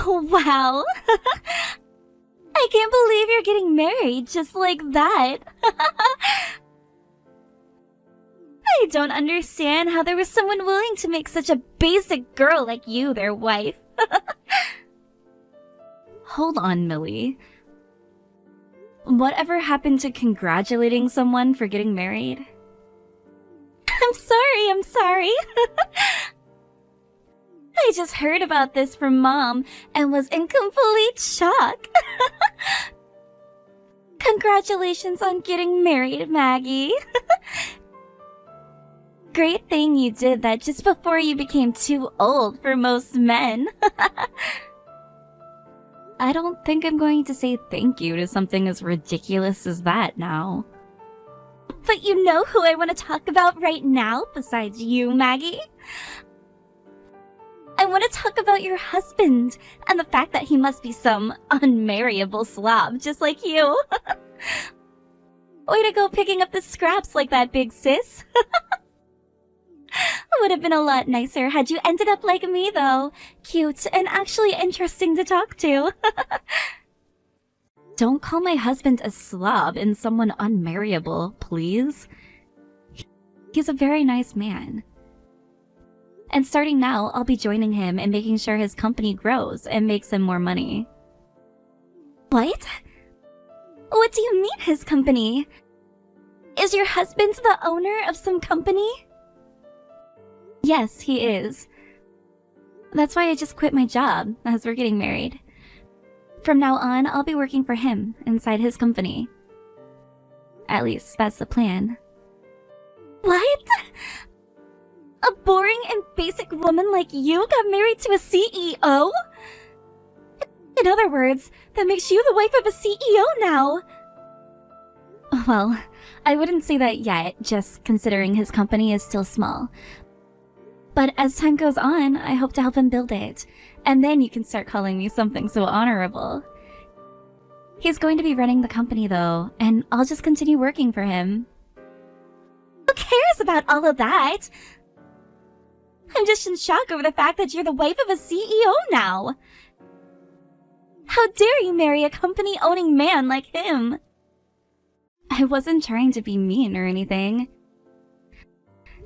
Oh, wow. I can't believe you're getting married just like that. I don't understand how there was someone willing to make such a basic girl like you their wife. Hold on, Millie. Whatever happened to congratulating someone for getting married? I'm sorry. I just heard about this from Mom and was in complete shock. Congratulations on getting married, Maggie. Great thing you did that just before you became too old for most men. I don't think I'm going to say thank you to something as ridiculous as that now. But you know who I want to talk about right now besides you, Maggie? I want to talk about your husband and the fact that he must be some unmarriable slob just like you. Way to go picking up the scraps like that, big sis. Would have been a lot nicer had you ended up like me, though. Cute and actually interesting to talk to. Don't call my husband a slob and someone unmarriable, please. He's a very nice man. And starting now, I'll be joining him and making sure his company grows and makes him more money. What? What do you mean, his company? Is your husband the owner of some company? Yes, he is. That's why I just quit my job, as we're getting married. From now on, I'll be working for him inside his company. At least, that's the plan. What? A boring and basic woman like you got married to a CEO? In other words, that makes you the wife of a CEO now. Well, I wouldn't say that yet, just considering his company is still small. But as time goes on, I hope to help him build it. And then you can start calling me something so honorable. He's going to be running the company though, and I'll just continue working for him. Who cares about all of that? I'm just in shock over the fact that you're the wife of a CEO now. How dare you marry a company-owning man like him? I wasn't trying to be mean or anything.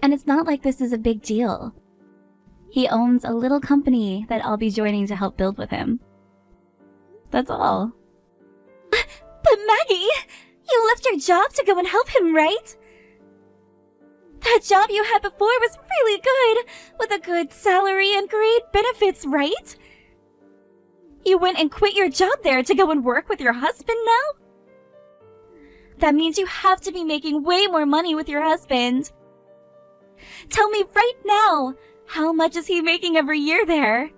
And it's not like this is a big deal. He owns a little company that I'll be joining to help build with him. That's all. But Maggie, you left your job to go and help him, right? That job you had before was really good, with a good salary and great benefits, right? You went and quit your job there to go and work with your husband now? That means you have to be making way more money with your husband. Tell me right now, how much is he making every year there?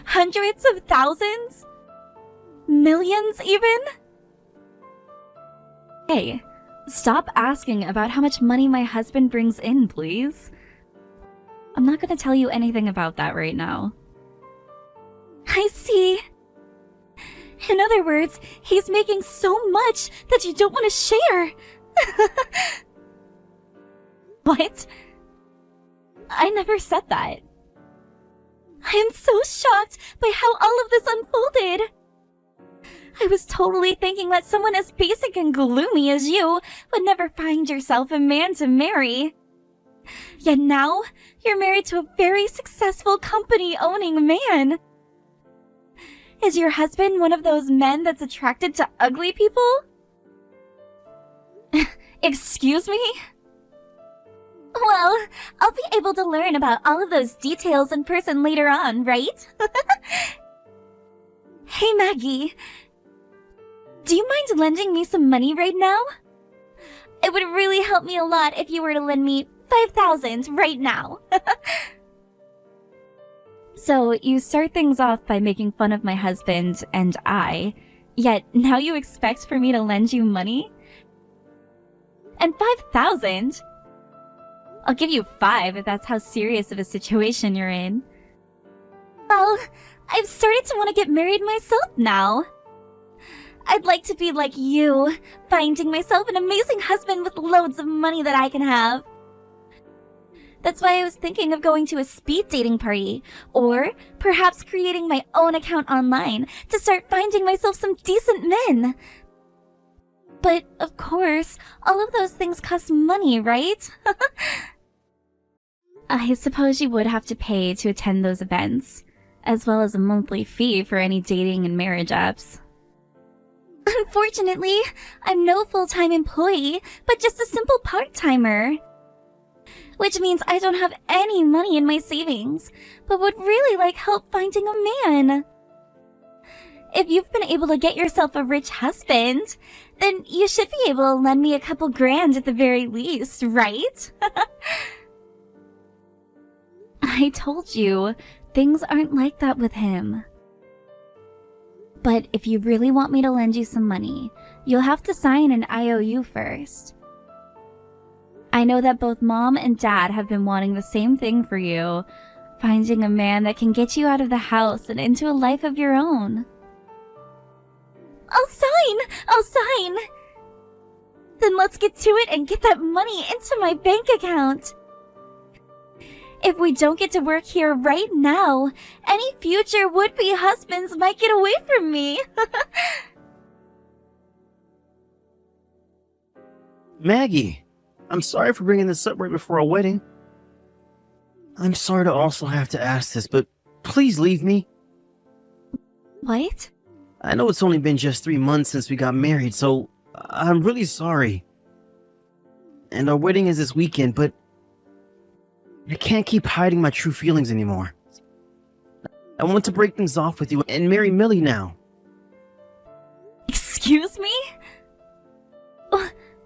Hundreds of thousands? Millions even? Hey, stop asking about how much money my husband brings in, please. I'm not going to tell you anything about that right now. I see. In other words, he's making so much that you don't want to share. What? I never said that. I am so shocked by how all of this unfolded. I was totally thinking that someone as basic and gloomy as you would never find yourself a man to marry. Yet now, you're married to a very successful company-owning man. Is your husband one of those men that's attracted to ugly people? Excuse me? Well, I'll be able to learn about all of those details in person later on, right? Hey, Maggie. Do you mind lending me some money right now? It would really help me a lot if you were to lend me 5,000 right now. So you start things off by making fun of my husband and yet now you expect for me to lend you money? And 5,000? I'll give you 5 if that's how serious of a situation you're in. Well, I've started to want to get married myself now. I'd like to be like you, finding myself an amazing husband with loads of money that I can have. That's why I was thinking of going to a speed dating party, or perhaps creating my own account online to start finding myself some decent men. But, of course, all of those things cost money, right? I suppose you would have to pay to attend those events, as well as a monthly fee for any dating and marriage apps. Unfortunately, I'm no full-time employee, but just a simple part-timer. Which means I don't have any money in my savings, but would really like help finding a man. If you've been able to get yourself a rich husband, then you should be able to lend me a couple grand at the very least, right? I told you, things aren't like that with him. But if you really want me to lend you some money, you'll have to sign an IOU first. I know that both Mom and Dad have been wanting the same thing for you, finding a man that can get you out of the house and into a life of your own. I'll sign! Then let's get to it and get that money into my bank account. If we don't get to work here right now, any future would-be husbands might get away from me. Maggie, I'm sorry for bringing this up right before our wedding. I'm sorry to also have to ask this, but please leave me. What? I know it's only been just 3 months since we got married, so I'm really sorry. And our wedding is this weekend, but I can't keep hiding my true feelings anymore. I want to break things off with you and marry Millie now. Excuse me?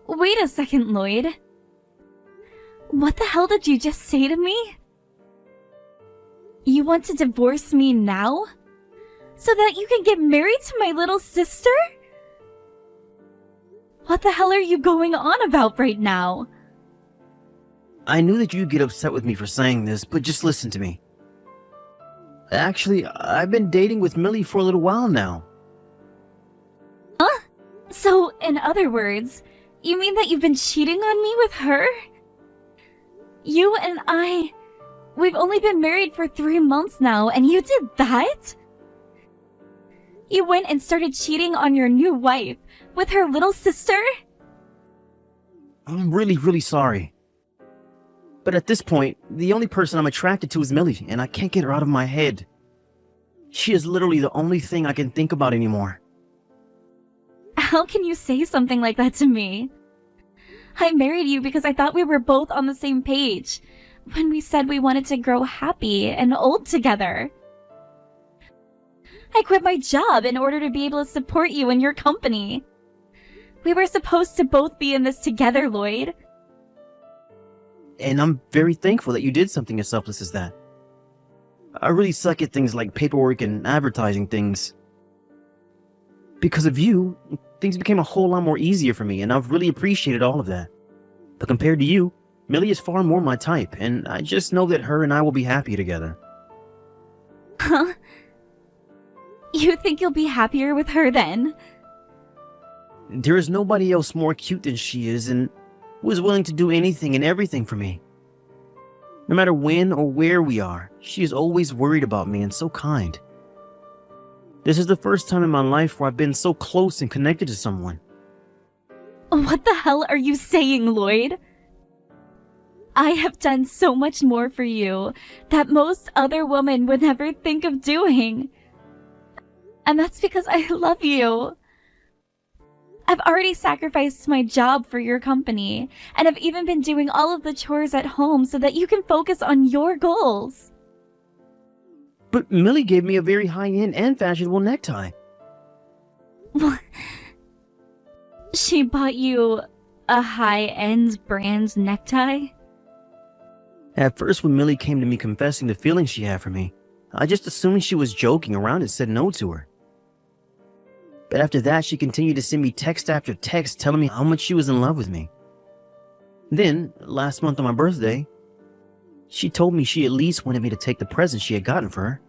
Wait a second, Lloyd. What the hell did you just say to me? You want to divorce me now? So that you can get married to my little sister? What the hell are you going on about right now? I knew that you'd get upset with me for saying this, but just listen to me. Actually, I've been dating with Millie for a little while now. Huh? So, in other words, you mean that you've been cheating on me with her? You and we've only been married for 3 months now, and you did that? You went and started cheating on your new wife with her little sister? I'm really, really sorry. But at this point, the only person I'm attracted to is Millie, and I can't get her out of my head. She is literally the only thing I can think about anymore. How can you say something like that to me? I married you because I thought we were both on the same page when we said we wanted to grow happy and old together. I quit my job in order to be able to support you and your company. We were supposed to both be in this together, Lloyd. And I'm very thankful that you did something as selfless as that. I really suck at things like paperwork and advertising things. Because of you, things became a whole lot more easier for me, and I've really appreciated all of that. But compared to you, Millie is far more my type, and I just know that her and I will be happy together. Huh? You think you'll be happier with her then? There is nobody else more cute than she is, and who is willing to do anything and everything for me. No matter when or where we are, she is always worried about me and so kind. This is the first time in my life where I've been so close and connected to someone. What the hell are you saying, Lloyd? I have done so much more for you that most other women would never think of doing. And that's because I love you. I've already sacrificed my job for your company, and I've even been doing all of the chores at home so that you can focus on your goals. But Millie gave me a very high-end and fashionable necktie. She bought you a high-end brand necktie? At first, when Millie came to me confessing the feelings she had for me, I just assumed she was joking around and said no to her. But after that, she continued to send me text after text telling me how much she was in love with me. Then, last month on my birthday, she told me she at least wanted me to take the present she had gotten for her.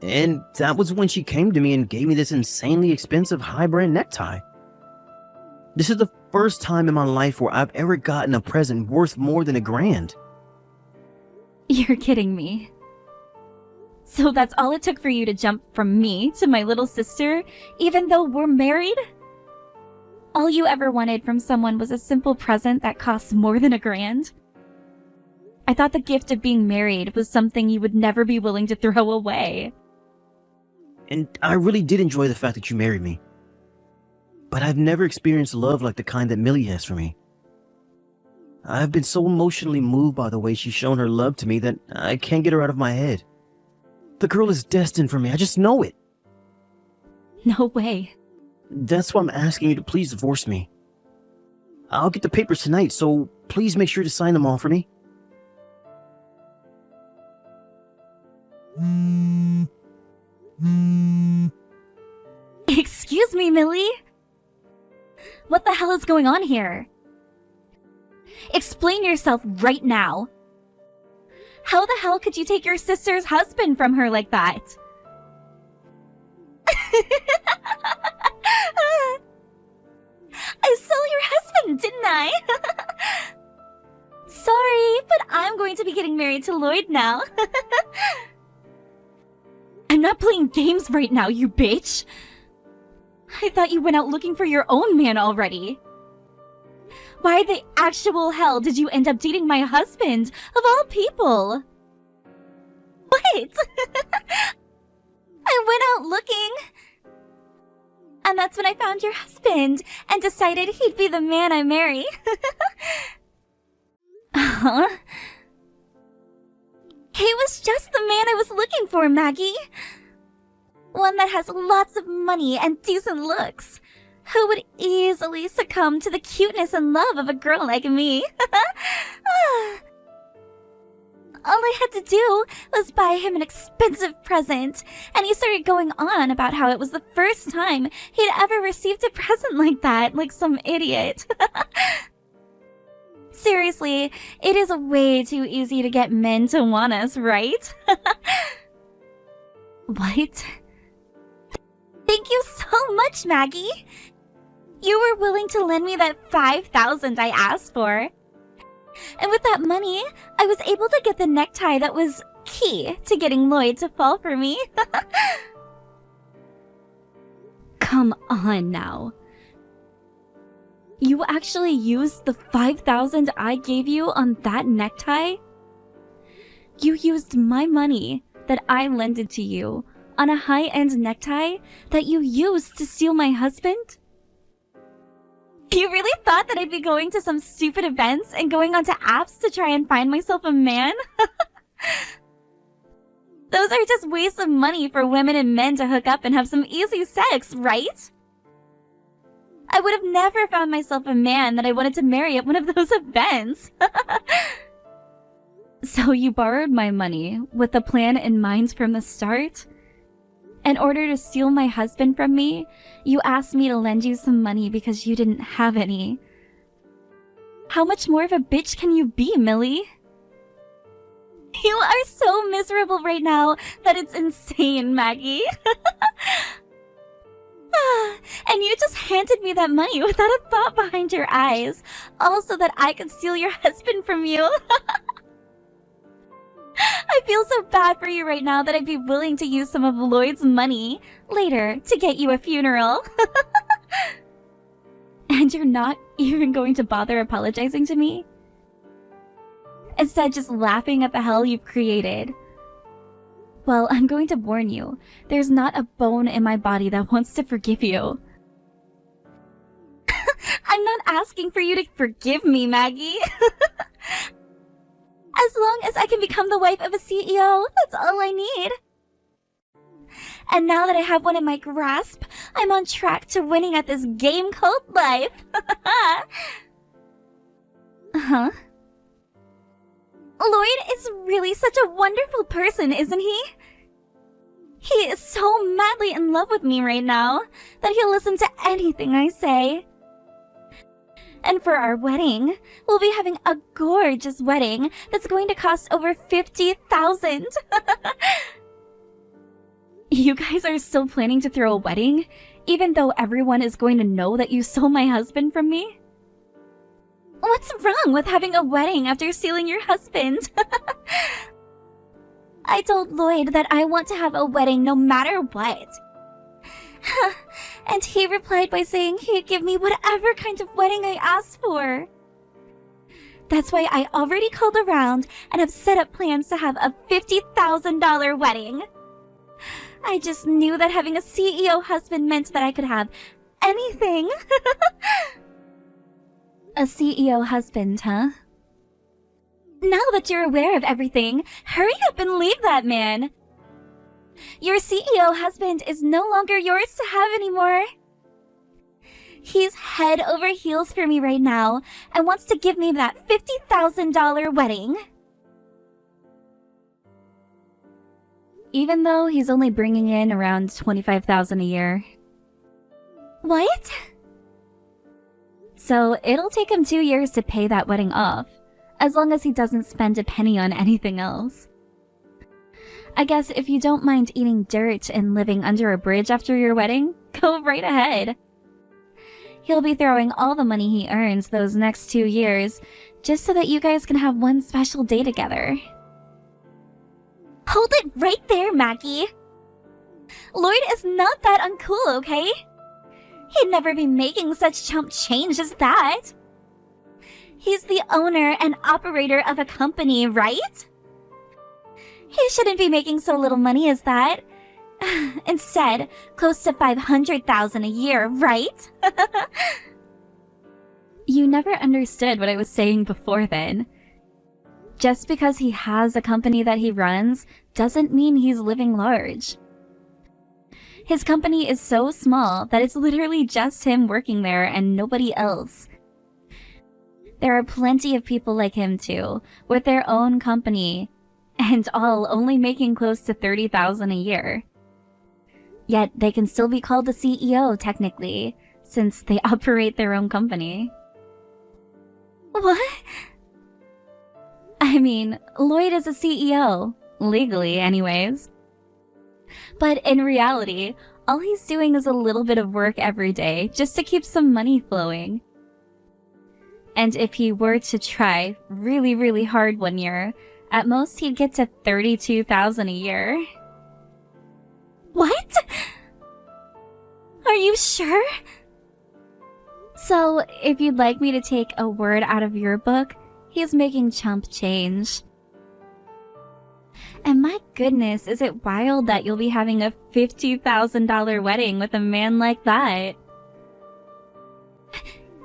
And that was when she came to me and gave me this insanely expensive high-brand necktie. This is the first time in my life where I've ever gotten a present worth more than $1,000. You're kidding me. So that's all it took for you to jump from me to my little sister, even though we're married? All you ever wanted from someone was a simple present that costs more than $1,000? I thought the gift of being married was something you would never be willing to throw away. And I really did enjoy the fact that you married me. But I've never experienced love like the kind that Millie has for me. I've been so emotionally moved by the way she's shown her love to me that I can't get her out of my head. The girl is destined for me, I just know it. No way. That's why I'm asking you to please divorce me. I'll get the papers tonight, so please make sure to sign them all for me. Excuse me, Millie? What the hell is going on here? Explain yourself right now. How the hell could you take your sister's husband from her like that? I stole your husband, didn't I? Sorry, but I'm going to be getting married to Lloyd now. I'm not playing games right now, you bitch. I thought you went out looking for your own man already. Why the actual hell did you end up dating my husband, of all people? What? I went out looking. And that's when I found your husband and decided he'd be the man I marry. Huh? He was just the man I was looking for, Maggie. One that has lots of money and decent looks. Who would easily succumb to the cuteness and love of a girl like me. All I had to do was buy him an expensive present, and he started going on about how it was the first time he'd ever received a present like that, like some idiot. Seriously, it is way too easy to get men to want us, right? What? Thank you so much, Maggie. You were willing to lend me that $5,000 I asked for. And with that money, I was able to get the necktie that was key to getting Lloyd to fall for me. Come on now. You actually used the $5,000 I gave you on that necktie? You used my money that I lended to you on a high-end necktie that you used to steal my husband? You really thought that I'd be going to some stupid events and going onto apps to try and find myself a man? Those are just wastes of money for women and men to hook up and have some easy sex, right? I would have never found myself a man that I wanted to marry at one of those events. So you borrowed my money with a plan in mind from the start? In order to steal my husband from me, you asked me to lend you some money because you didn't have any. How much more of a bitch can you be, Millie? You are so miserable right now that it's insane, Maggie. And you just handed me that money without a thought behind your eyes, all so that I could steal your husband from you. I feel so bad for you right now that I'd be willing to use some of Lloyd's money later to get you a funeral. And you're not even going to bother apologizing to me? Instead, just laughing at the hell you've created. Well, I'm going to warn you. There's not a bone in my body that wants to forgive you. I'm not asking for you to forgive me, Maggie. As long as I can become the wife of a CEO, that's all I need. And now that I have one in my grasp, I'm on track to winning at this game called life. Huh? Lloyd is really such a wonderful person, isn't he? He is so madly in love with me right now that he'll listen to anything I say. And for our wedding, we'll be having a gorgeous wedding that's going to cost over $50,000. You guys are still planning to throw a wedding, even though everyone is going to know that you stole my husband from me? What's wrong with having a wedding after stealing your husband? I told Lloyd that I want to have a wedding no matter what. And he replied by saying he'd give me whatever kind of wedding I asked for. That's why I already called around and have set up plans to have a $50,000 wedding. I just knew that having a CEO husband meant that I could have anything. A CEO husband, huh? Now that you're aware of everything, hurry up and leave that man. Your CEO husband is no longer yours to have anymore. He's head over heels for me right now and wants to give me that $50,000 wedding. Even though he's only bringing in around $25,000 a year. What? So it'll take him 2 years to pay that wedding off, as long as he doesn't spend a penny on anything else. I guess if you don't mind eating dirt and living under a bridge after your wedding, go right ahead. He'll be throwing all the money he earns those next 2 years, just so that you guys can have one special day together. Hold it right there, Maggie. Lloyd is not that uncool, okay? He'd never be making such chump change as that. He's the owner and operator of a company, right? He shouldn't be making so little money as that. Instead, close to $500,000 a year, right? You never understood what I was saying before then. Just because he has a company that he runs doesn't mean he's living large. His company is so small that it's literally just him working there and nobody else. There are plenty of people like him too, with their own company, and all only making close to $30,000 a year. Yet they can still be called the CEO technically, since they operate their own company. What? I mean, Lloyd is a CEO, legally anyways. But in reality, all he's doing is a little bit of work every day just to keep some money flowing. And if he were to try really, really hard one year, at most he'd get to $32,000 a year. What? Are you sure? So, if you'd like me to take a word out of your book, he's making chump change. And my goodness, is it wild that you'll be having a $50,000 wedding with a man like that?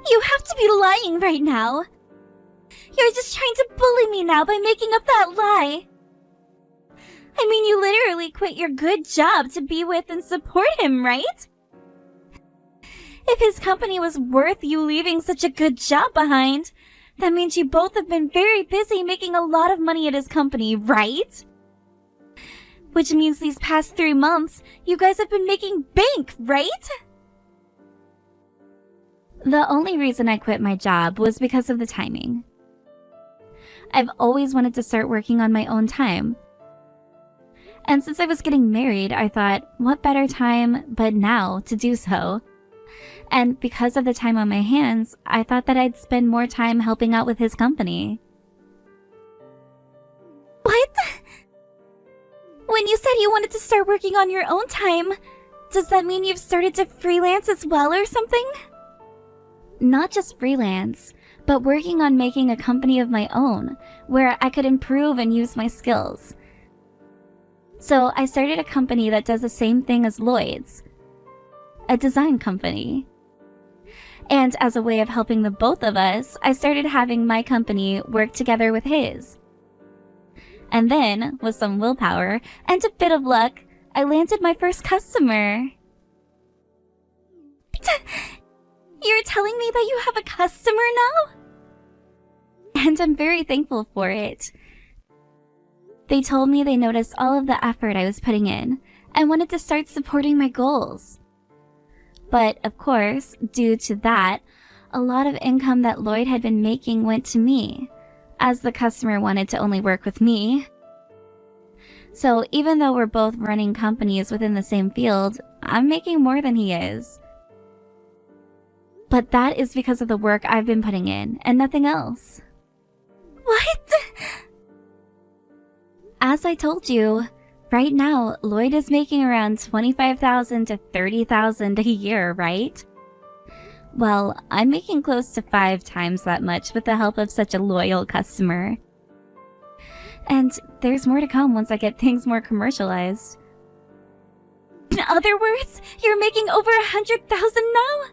You have to be lying right now. You're just trying to bully me now by making up that lie. I mean, you literally quit your good job to be with and support him, right? If his company was worth you leaving such a good job behind, that means you both have been very busy making a lot of money at his company, right? Which means these past 3 months, you guys have been making bank, right? The only reason I quit my job was because of the timing. I've always wanted to start working on my own time. And since I was getting married, I thought, what better time but now to do so? And because of the time on my hands, I thought that I'd spend more time helping out with his company. What? When you said you wanted to start working on your own time, does that mean you've started to freelance as well or something? Not just freelance, but working on making a company of my own, where I could improve and use my skills. So I started a company that does the same thing as Lloyd's. A design company. And as a way of helping the both of us, I started having my company work together with his. And then, with some willpower and a bit of luck, I landed my first customer. You're telling me that you have a customer now? And I'm very thankful for it. They told me they noticed all of the effort I was putting in and wanted to start supporting my goals. But, of course, due to that, a lot of income that Lloyd had been making went to me, as the customer wanted to only work with me. So even though we're both running companies within the same field, I'm making more than he is. But that is because of the work I've been putting in, and nothing else. What? As I told you, right now, Lloyd is making around $25,000 to $30,000 a year, right? Well, I'm making close to 5 times that much with the help of such a loyal customer. And there's more to come once I get things more commercialized. In other words, you're making over 100,000 now?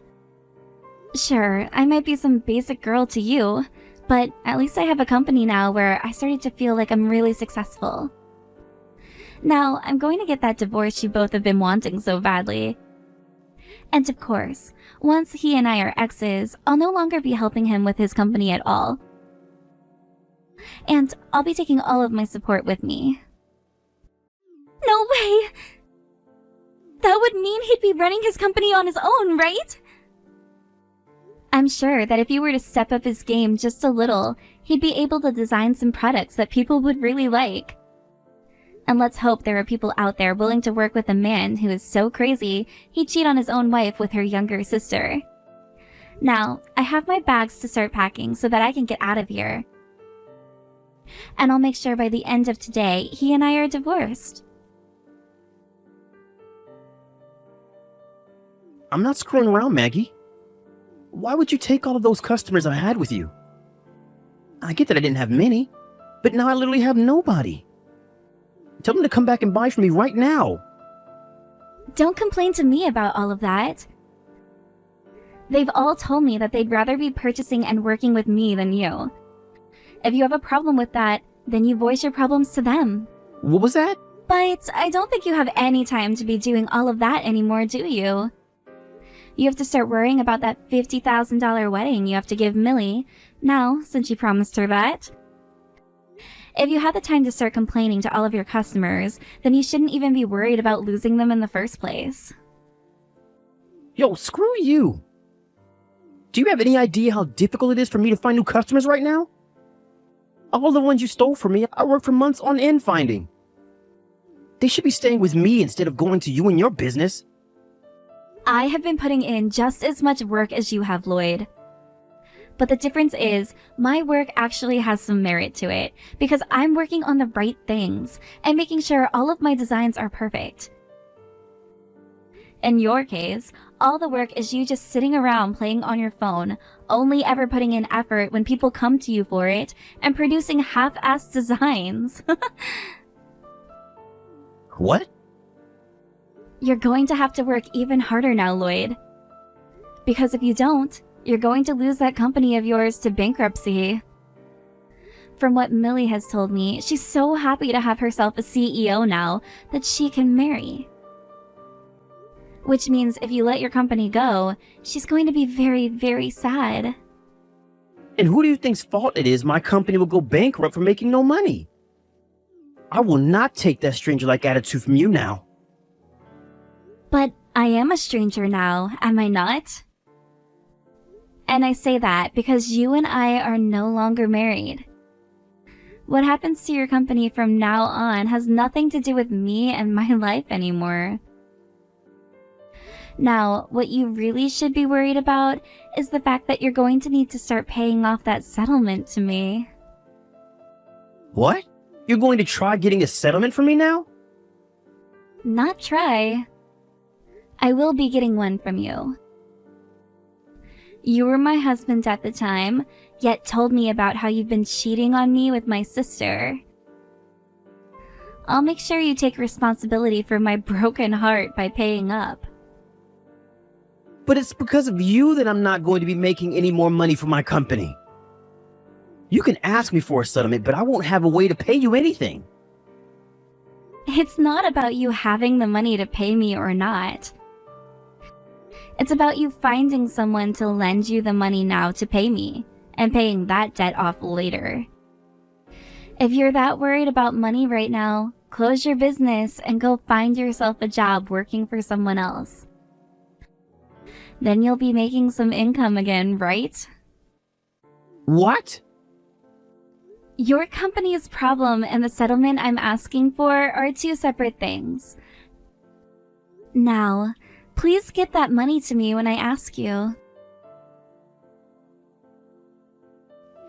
Sure, I might be some basic girl to you, but at least I have a company now where I started to feel like I'm really successful. Now, I'm going to get that divorce you both have been wanting so badly. And of course, once he and I are exes, I'll no longer be helping him with his company at all. And I'll be taking all of my support with me. No way! That would mean he'd be running his company on his own, right? I'm sure that if he were to step up his game just a little, he'd be able to design some products that people would really like. And let's hope there are people out there willing to work with a man who is so crazy he'd cheat on his own wife with her younger sister. Now, I have my bags to start packing so that I can get out of here. And I'll make sure by the end of today, he and I are divorced. I'm not screwing around, Maggie. Why would you take all of those customers I had with you? I get that I didn't have many, but now I literally have nobody. Tell them to come back and buy from me right now. Don't complain to me about all of that. They've all told me that they'd rather be purchasing and working with me than you. If you have a problem with that, then you voice your problems to them. What was that? But I don't think you have any time to be doing all of that anymore, do you? You have to start worrying about that $50,000 wedding you have to give Millie, now, since you promised her that. If you had the time to start complaining to all of your customers, then you shouldn't even be worried about losing them in the first place. Yo, screw you. Do you have any idea how difficult it is for me to find new customers right now? All the ones you stole from me, I worked for months on end finding. They should be staying with me instead of going to you and your business. I have been putting in just as much work as you have, Lloyd. But the difference is, my work actually has some merit to it, because I'm working on the right things, and making sure all of my designs are perfect. In your case, all the work is you just sitting around playing on your phone, only ever putting in effort when people come to you for it, and producing half-assed designs. What? You're going to have to work even harder now, Lloyd. Because if you don't, you're going to lose that company of yours to bankruptcy. From what Millie has told me, she's so happy to have herself a CEO now that she can marry. Which means if you let your company go, she's going to be very, very sad. And who do you think's fault it is my company will go bankrupt for making no money? I will not take that stranger-like attitude from you now. But I am a stranger now, am I not? And I say that because you and I are no longer married. What happens to your company from now on has nothing to do with me and my life anymore. Now, what you really should be worried about is the fact that you're going to need to start paying off that settlement to me. What? You're going to try getting a settlement from me now? Not try. I will be getting one from you. You were my husband at the time, yet told me about how you've been cheating on me with my sister. I'll make sure you take responsibility for my broken heart by paying up. But it's because of you that I'm not going to be making any more money for my company. You can ask me for a settlement, but I won't have a way to pay you anything. It's not about you having the money to pay me or not. It's about you finding someone to lend you the money now to pay me, and paying that debt off later. If you're that worried about money right now, close your business and go find yourself a job working for someone else. Then you'll be making some income again, right? What? Your company's problem and the settlement I'm asking for are two separate things. Now, please get that money to me when I ask you.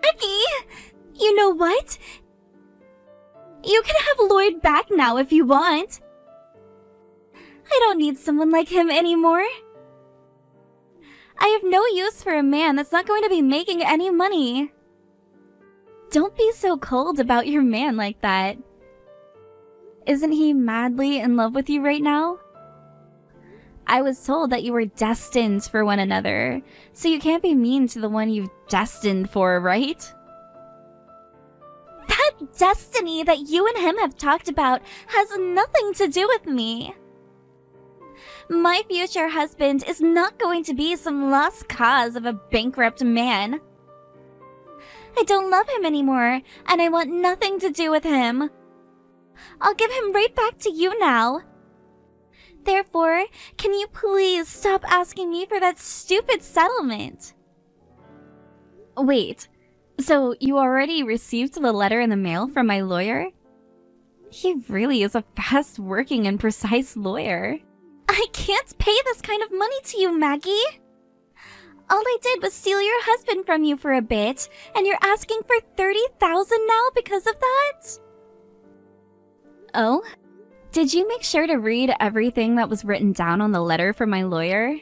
Becky! You know what? You can have Lloyd back now if you want. I don't need someone like him anymore. I have no use for a man that's not going to be making any money. Don't be so cold about your man like that. Isn't he madly in love with you right now? I was told that you were destined for one another, so you can't be mean to the one you've destined for, right? That destiny that you and him have talked about has nothing to do with me. My future husband is not going to be some lost cause of a bankrupt man. I don't love him anymore, and I want nothing to do with him. I'll give him right back to you now. Therefore, can you please stop asking me for that stupid settlement? Wait, so you already received the letter in the mail from my lawyer? He really is a fast-working and precise lawyer. I can't pay this kind of money to you, Maggie. All I did was steal your husband from you for a bit, and you're asking for $30,000 now because of that? Oh? Did you make sure to read everything that was written down on the letter from my lawyer?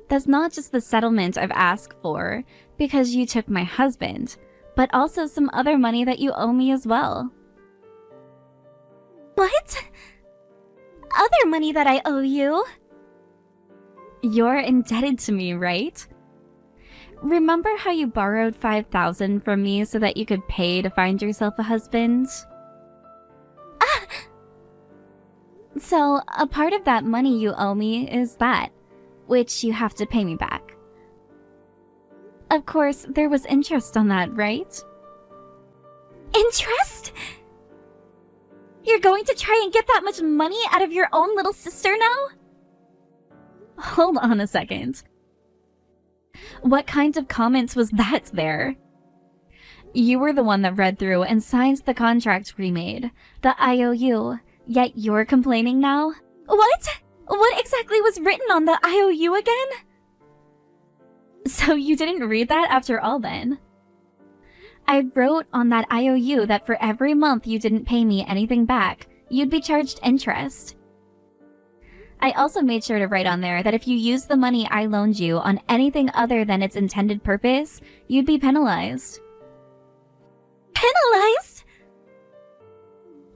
That's not just the settlement I've asked for, because you took my husband, but also some other money that you owe me as well. What? Other money that I owe you? You're indebted to me, right? Remember how you borrowed $5,000 from me so that you could pay to find yourself a husband? So, a part of that money you owe me is that, which you have to pay me back. Of course, there was interest on that, right? Interest? You're going to try and get that much money out of your own little sister now? Hold on a second. What kind of comments was that there? You were the one that read through and signed the contract we made, the IOU, yet you're complaining now? What? What exactly was written on the IOU again? So you didn't read that after all then? I wrote on that IOU that for every month you didn't pay me anything back, you'd be charged interest. I also made sure to write on there that if you used the money I loaned you on anything other than its intended purpose, you'd be penalized. Penalized?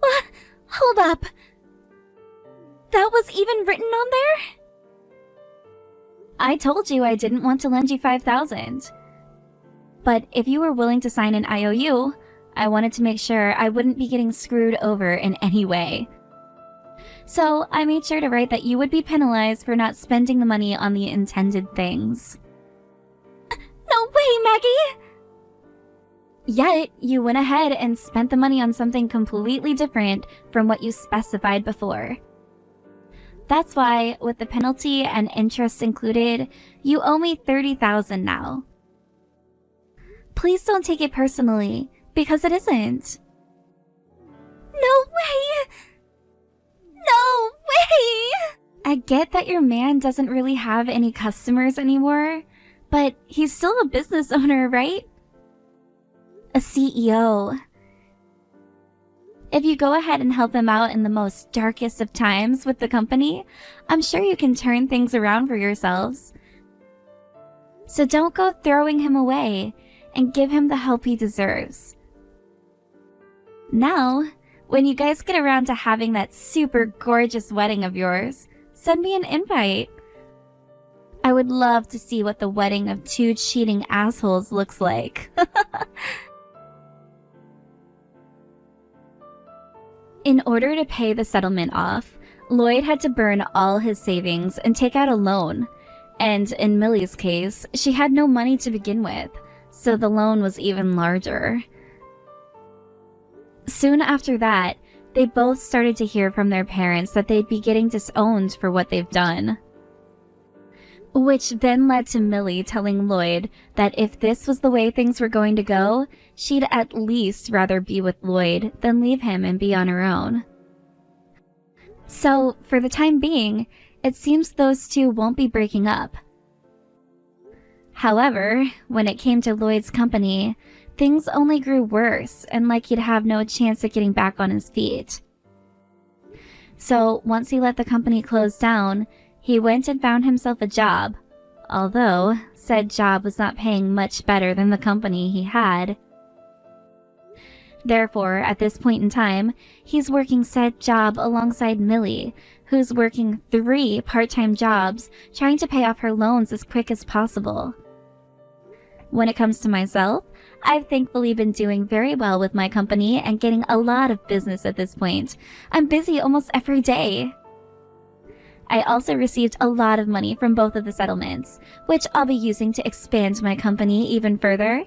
What? Hold up. That was even written on there? I told you I didn't want to lend you $5,000. But if you were willing to sign an IOU, I wanted to make sure I wouldn't be getting screwed over in any way. So I made sure to write that you would be penalized for not spending the money on the intended things. No way, Maggie! Yet, you went ahead and spent the money on something completely different from what you specified before. That's why, with the penalty and interest included, you owe me $30,000 now. Please don't take it personally, because it isn't. No way! No way! I get that your man doesn't really have any customers anymore, but he's still a business owner, right? A CEO. If you go ahead and help him out in the most darkest of times with the company, I'm sure you can turn things around for yourselves. So don't go throwing him away, and give him the help he deserves. Now, when you guys get around to having that super gorgeous wedding of yours, send me an invite. I would love to see what the wedding of two cheating assholes looks like. In order to pay the settlement off, Lloyd had to burn all his savings and take out a loan. And in Millie's case, she had no money to begin with, so the loan was even larger. Soon after that, they both started to hear from their parents that they'd be getting disowned for what they've done. Which then led to Millie telling Lloyd that if this was the way things were going to go, she'd at least rather be with Lloyd than leave him and be on her own. So, for the time being, it seems those two won't be breaking up. However, when it came to Lloyd's company, things only grew worse and like he'd have no chance at getting back on his feet. So once he let the company close down, he went and found himself a job, although said job was not paying much better than the company he had. Therefore, at this point in time, he's working said job alongside Millie, who's working 3 part-time jobs trying to pay off her loans as quick as possible. When it comes to myself, I've thankfully been doing very well with my company and getting a lot of business at this point. I'm busy almost every day. I also received a lot of money from both of the settlements, which I'll be using to expand my company even further.